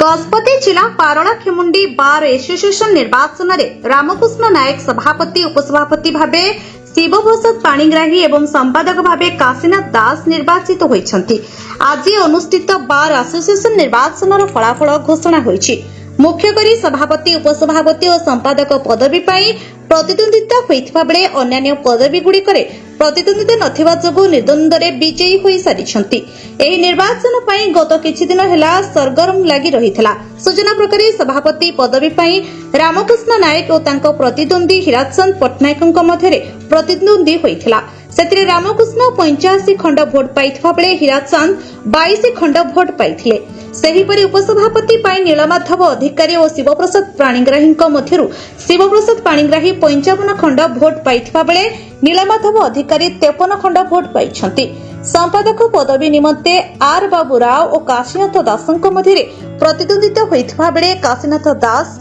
गजपति जिला Paralakhemundi bar association निर्वाचन में रामकृष्ण नायक सभापति उपसभापति भावे शिवप्रसाद पाणिग्राही एवं संपादक भावे काशीनाथ दास निर्वाचित होइछन्ति। आज अनुष्ठित बार एसोसिएशन निर्वाचन फलाफल घोषणा होइछि। मुख्य करी सभापति उपसभापति और संपादक पदवी पाई प्रतिद्वंदिता होइथिबा बेले अन्य पदवी गुड़िकरे प्रतिद्वंदिता नथिबा जोगु निर्द्वंद्वरे विजयी होई सारिछन्ति। एही निर्वाचन पाई गत किछि दिन हेला सरगरम लागि रहितला। सूचना प्रकार सभापति पदवी पाई रामकृष्ण नायक और तांको प्रतिद्वंदी हिराचंद पट्टनायकଙ୍କ ମଧ୍ୟରେ प्रतिद्वंदी होइथिला। सेतिरे रामकृष्ण 85 खंड भोट पाइथिबा बेले हिराचंद 22 खंड भोट पाइथिले। सेहीपरि उपसभापति पाई नीलमाधव अधिकारी और शिवप्रसाद पाणिग्राहीଙ୍କ ମଧ୍ୟରୁ शिवप्रसाद पाणिग्राही 55 खंड भोट पाइथिबा बेले नीलमाधव अधिकारी 53 खंड भोट पाइछन्ति। संपादक पदवी निमंते आर बाबू राव और काशीनाथ दासଙ୍କ ମଧ୍ୟରେ प्रतिद्वंदिता होइथिबा बेले काशीनाथ दास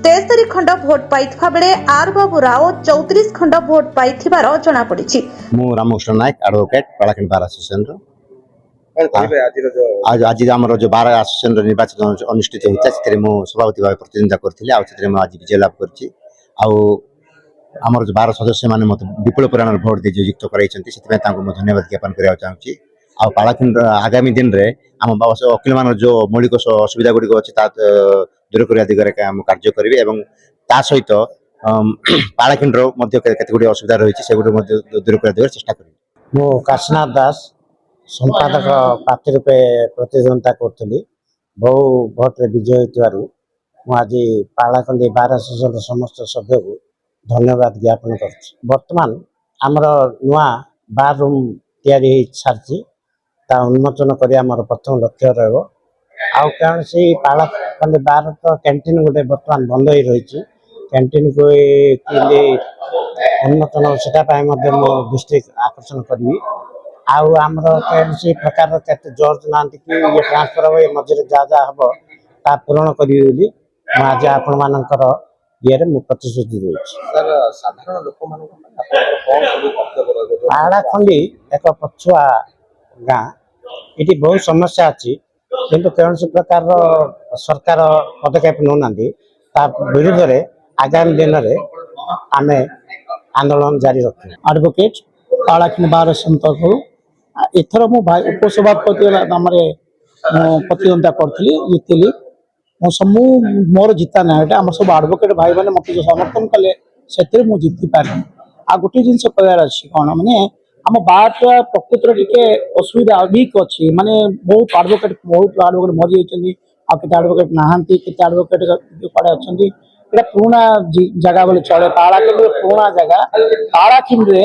73 खंड भोट पाइथिबा बेले आर बाबू राव 34 खंड भोट पाइथिबार जणा पड़िछि। मु रामकृष्ण नायक एडवोकेट पालाखंड बार एसोसिएशन आज आमर जो बार एसोसिएशन निर्वाचन अनुष्ठित होता है मु सभापति भाव प्रतिद्वंदिता करथिले आज विजय लाभ करछि। आमर जो बार सदस्य माने मत विपुल परिमाण भोट दे युक्त कराइछन्ति सेतिबे तांको मु धन्यवाद ज्ञापन करिया चाहूछि। आ पालाखंड आगामी दिन रे आम वकील मान जो मौलिक असुविधा गुड़ी अच्छी दूर करने दिगरे कार्य करेंगे और ता सहित पालाखंड केतगुड़ी असुविधा रही से दूर करने दिगरे चेष्टा करेंगे। मु काशीनाथ दास संपादक प्रार्थी रूपे प्रतिद्वंदिता करी बहु भोट्रे विजय हो आज पालाखंडी बार एसोसिएशन समस्त सभ्य को धन्यवाद ज्ञापन कर। बर्तमान आमर नुआ बार रूम तैयारी सारी उन्मोचन कर प्रथम लक्ष्य रहा से पालाखंडी बार तो कैंटीन गोटे बर्तमान बंद हो रही कैंटीन को उन्मोचन से दृष्टि आकर्षण करी आमर कौन प्रकार जज ना कि ये ट्रांसफर हम ये मझे जहाँ जहाँ हम ता पूरण करी आज आपण मानकर ये प्रतिश्रुति पालाखंडी एक पछुआ गाँ ये बहुत समस्या अच्छी किंतु कौन प्रकार सरकार पदक्षेप नौना विरुद्ध में आगामी दिन में आम आंदोलन जारी रखु। एडवोकेट पालाखंड बार संतक एथर मु उपसभापति नाम प्रतिद्वंदिता करी जीतली मु मोर जिता ना आम सब एडवोकेट भाई मैंने मत जो समर्थन कले से जीति पारे। आ गोटे जिन कहार अच्छी कौन मानने आम बारटा प्रकृतर टे असुविधा अधिक अच्छी माने बहुत एडवोकेट मरी जाती एडवोकेट नहांती के एडवोकेट कड़े अच्छा पुराना जगह बोले चले पालाखंड पुराना जगह पालाखंड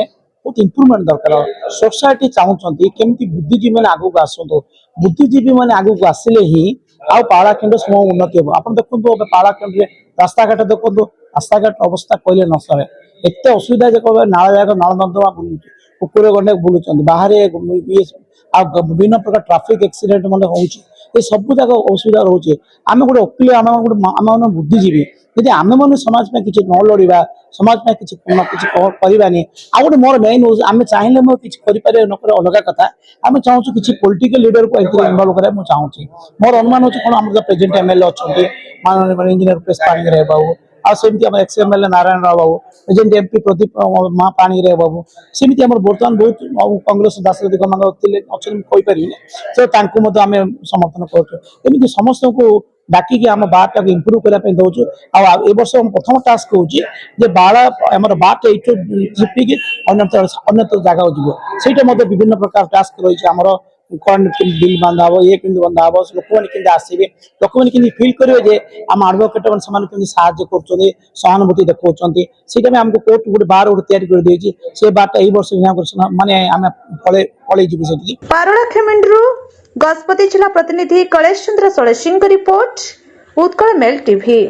बहुत इम्प्रूवमेंट दरकार सोसाइटी चाहूँगी केमती बुद्धिजीवी मैंने आगक आसतु बुद्धिजीवी मैंने आगक आसिले ही आ पालाखंड सम उन्नति हम आप देखो पालाखंड रास्ता घाट देखो रास्ता घाट अवस्था कहले न सहे एत असुविधा जो नाल जाक नाल नर्दमा बुलू कुकुर गंडे बुलूँ बाहर विभिन्न प्रकार ट्राफिक एक्सीडेंट मैंने हो सब जाक असुविधा रोचे आम गोटे वकील आम बुद्धिजीवी यदि आम मैंने समाज में किसी न लड़ा समाज में किसी करवानी आ गए मोर मेन हूँ आम चाहिए किसी करें न अलग कथा आम चाहूँ किसी पॉलिटिकल लीडर को इनवल्व कराया चाहूँगी मोर अनुमान होती कौन आम प्रेजेंट एमएलए अच्छा माननीय इंजीनियर रुपेश पाणिग्राही बाबू आमती आम एक्स एमएलए नारायण राव बाबू प्रेजेंट एमपी प्रदीप पाणिग्राही बाबू सेमती आम बर्तमान बहुत कांग्रेस दासरथी गमांग अच्छे तो आम समर्थन करमती समस्त को डाकिकी आम बारटा को इम्प्रूव करने दौचु आर्ष प्रथम टास्क हूँ बार आम बारटा ये अन्य जगह जीव से विभिन्न प्रकार टास्क रही है करंट बिल बंधा हम ये बंधा हम लोक मैंने आसवे लोक मैंने फिल करेंगे आम एडवोकेट मैंने साहय कर सहानुभूति देखा से आमको कोर्ट गोटे बार गोटे तैयारी से बारटा यही वर्ष माने आम पलि जीव से पारलाखेमुंडी गजपति जिला प्रतिनिधि कलेश चंद्र षोड़शी रिपोर्ट उत्कल मेल टीवी।